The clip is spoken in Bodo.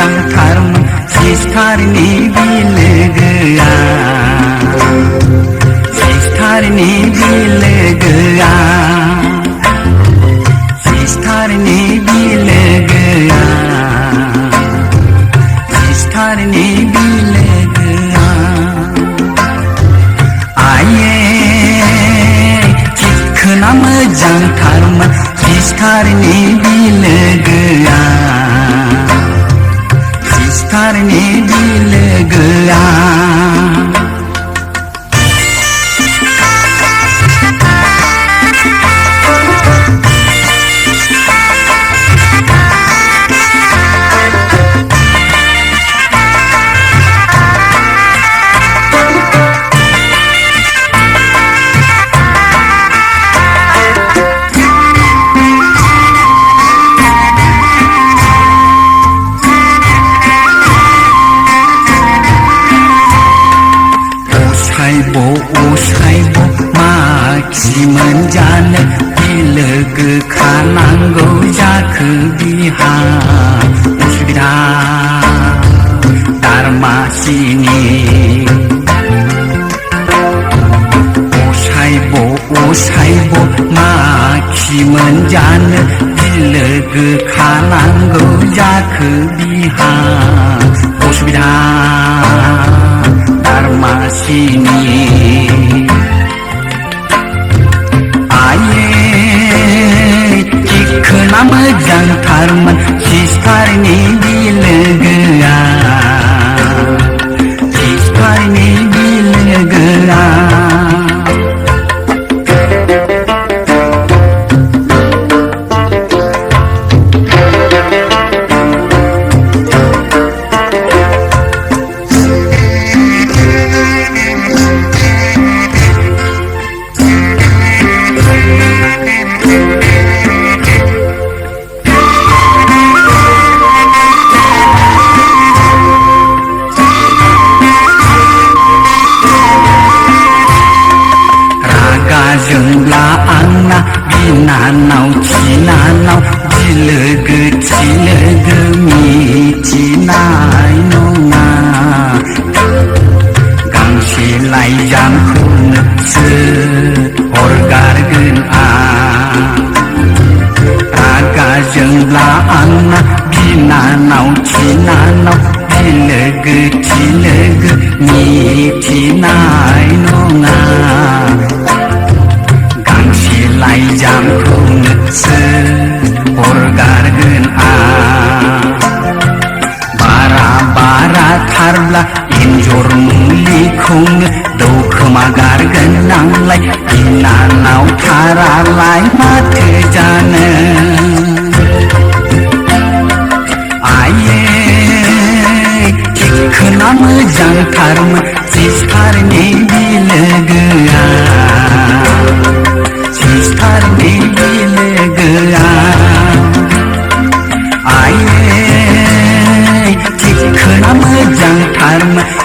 मोजांथारमोन सिस्टारनि बिलोगोआ सिस्टारनि बिलोगोआ सिस्टारनि बिलोगोआ सिस्टारनि बिलोगोआ आये थिखोना मोजांथारमोन सिस्टारनि बिलोगोआ सिस्टारनि बिलोगोआ असाइब माखि मोनजानो बिलोगो खानांगौ जाखो बिहा उसुबिदा दारमासिनि असाइब माखि मोनजानो बिलोगो खानांगौ जाखो बिहा उसुबिदा दारमासिनि आये थिखोना मोजांथारमोन सिस्टारनि बिलोगोआ सिस्टारनि बिलोगोआ जोंब्ला आंना बिनानाव थिनानाव बिलोगो थिलोगो मिथिनाय नङा गांसे लाइजामखौनोसो हरगारगोन आं रागा जोंब्ला आंना बिनानाव थिनानाव बिलोगो थिलोगो मिथिनाय नङा लाइजामखौनोसो हरगारगोन आं बारा थारब्ला एन्जर मुलिखौनो दौखोमा गारगोन आंलाय बिनानाव थारालाय माथो जानो आये थिखोना मोजांथारमोन सिस्टारनि बिलोगोआ सिस्टारनि बिलोगोआ आये थिखोना मोजांथारमोन